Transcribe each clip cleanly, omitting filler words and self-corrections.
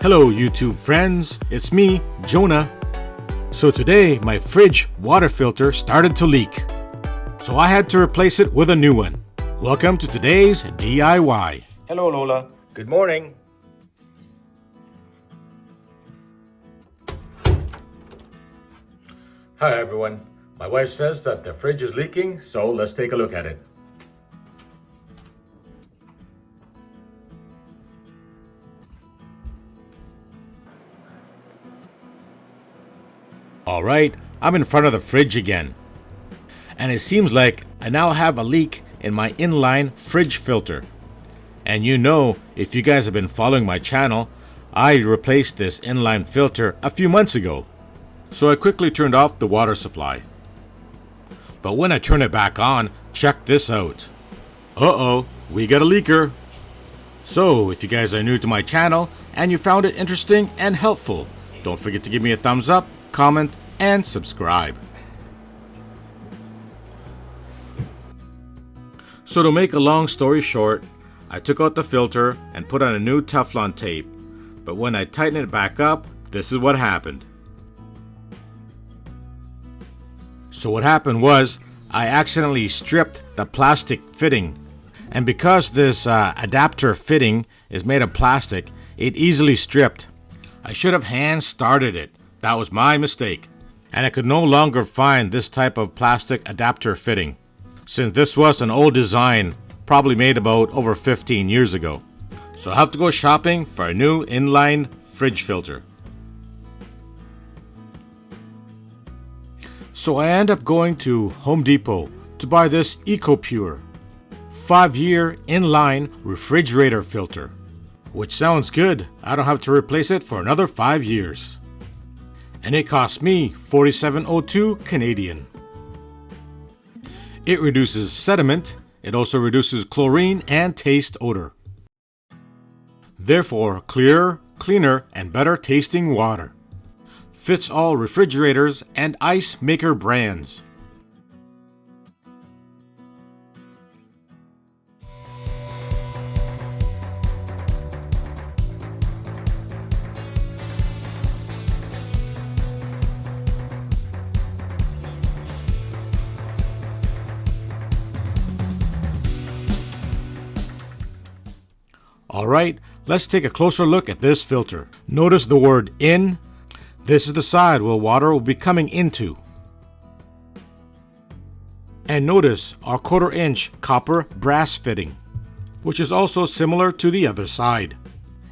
Hello YouTube friends, it's me, Jonah. So today my fridge water filter started to leak. So I had to replace it with a new one. Welcome to today's DIY. Hello Lola, good morning. Hi everyone. My wife says that the fridge is leaking, so let's take a look at it. Alright, I'm in front of the fridge again. And it seems like I now have a leak in my inline fridge filter. And you know, if you guys have been following my channel, I replaced this inline filter a few months ago. So I quickly turned off the water supply. But when I turn it back on, check this out. Uh-oh, we got a leaker. So if you guys are new to my channel and you found it interesting and helpful, don't forget to give me a thumbs up, comment, and subscribe. So to make a long story short, I took out the filter and put on a new Teflon tape. But when I tightened it back up, this is what happened. So what happened was, I accidentally stripped the plastic fitting. And because this adapter fitting is made of plastic, it easily stripped. I should have hand started it. That was my mistake. And I could no longer find this type of plastic adapter fitting, since this was an old design, probably made about over 15 years ago. So I have to go shopping for a new inline fridge filter. So I end up going to Home Depot to buy this ECO PURE 5-year inline refrigerator filter. Which sounds good, I don't have to replace it for another 5 years. And it cost me $47.02 Canadian. It reduces sediment, it also reduces chlorine and taste odor. Therefore, clearer, cleaner, and better tasting water. Fits all refrigerators and ice maker brands. Alright, let's take a closer look at this filter. Notice the word in. This is the side where water will be coming into. And notice our 1/4 inch copper brass fitting, which is also similar to the other side,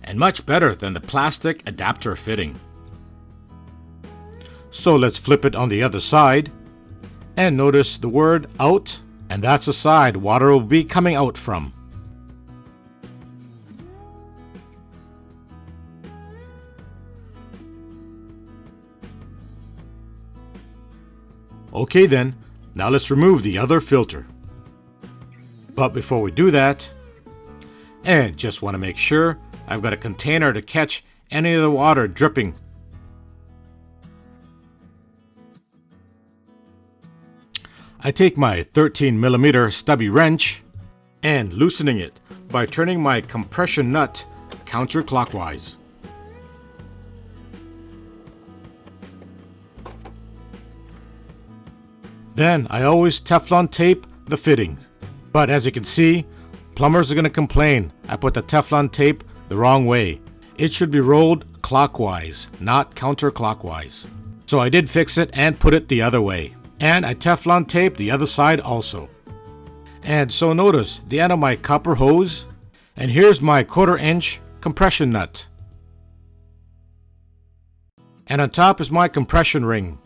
and much better than the plastic adapter fitting. So let's flip it on the other side, and notice the word out, and that's the side water will be coming out from. Okay then, now let's remove the other filter. But before we do that, and just want to make sure I've got a container to catch any of the water dripping. I take my 13mm stubby wrench and loosening it by turning my compression nut counterclockwise. Then I always Teflon tape the fittings. But as you can see, plumbers are going to complain I put the Teflon tape the wrong way. It should be rolled clockwise, not counterclockwise. So I did fix it and put it the other way. And I Teflon taped the other side also. And so notice the end of my copper hose. And here's my 1/4 inch compression nut. And on top is my compression ring.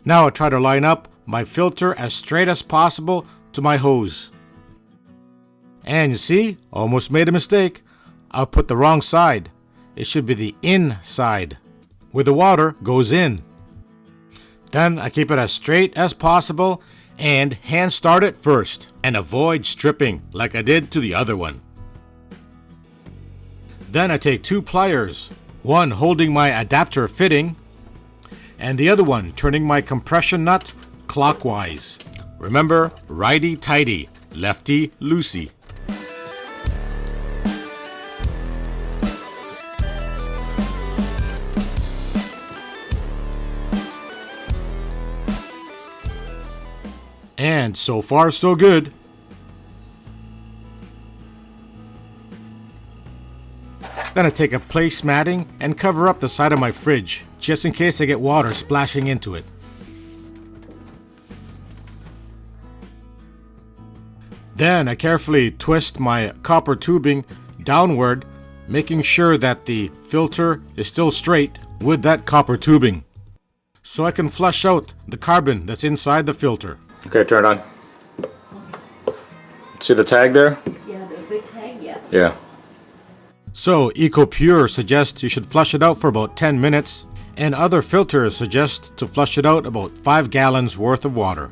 Now I try to line up my filter as straight as possible to my hose. And you see, almost made a mistake. I put the wrong side. It should be the inside, where the water goes in. Then I keep it as straight as possible and hand start it first and avoid stripping like I did to the other one. Then I take 2 pliers, one holding my adapter fitting and the other one turning my compression nut clockwise. Remember, righty-tighty, lefty-loosey. And so far so good. Then I take a place matting and cover up the side of my fridge, just in case I get water splashing into it. Then I carefully twist my copper tubing downward, making sure that the filter is still straight with that copper tubing, so I can flush out the carbon that's inside the filter. Okay, turn it on. See the tag there? Yeah, the big tag, yeah. Yeah. So ECO PURE suggests you should flush it out for about 10 minutes, and other filters suggest to flush it out about 5 gallons worth of water.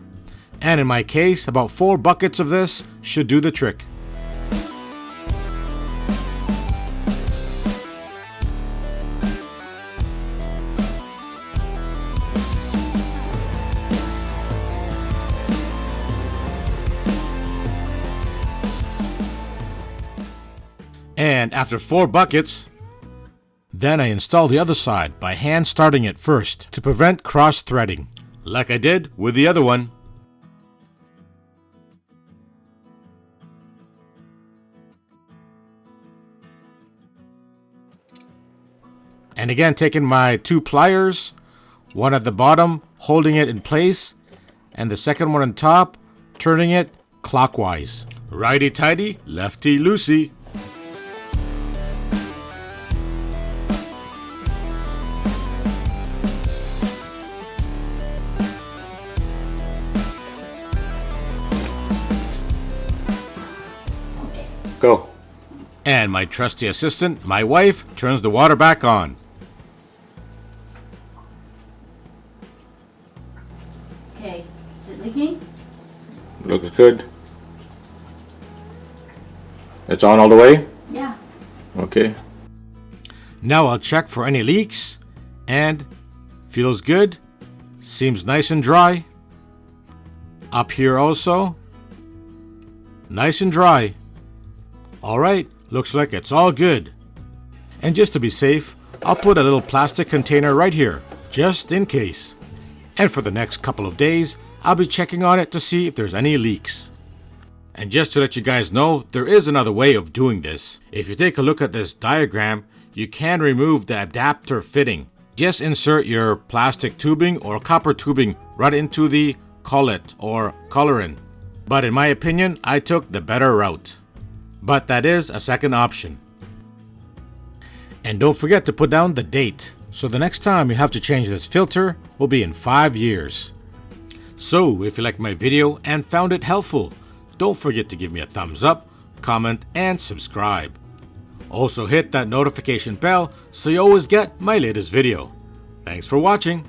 And in my case, about 4 buckets of this should do the trick. And after 4 buckets, then I install the other side by hand starting it first to prevent cross-threading, like I did with the other one. And again, taking my 2 pliers, one at the bottom, holding it in place, and the second one on top, turning it clockwise. Righty-tighty, lefty-loosey. Go. And my trusty assistant, my wife, turns the water back on. Okay, is it leaking? Looks good. It's on all the way? Yeah. Okay. Now I'll check for any leaks, and feels good, seems nice and dry. Up here also, nice and dry. Alright, looks like it's all good. And just to be safe, I'll put a little plastic container right here, just in case. And for the next couple of days, I'll be checking on it to see if there's any leaks. And just to let you guys know, there is another way of doing this. If you take a look at this diagram, you can remove the adapter fitting. Just insert your plastic tubing or copper tubing right into the collet or coloring. But in my opinion, I took the better route. But that is a second option. And don't forget to put down the date, so the next time you have to change this filter will be in 5 years. So if you liked my video and found it helpful, don't forget to give me a thumbs up, comment, and subscribe. Also hit that notification bell so you always get my latest video. Thanks for watching.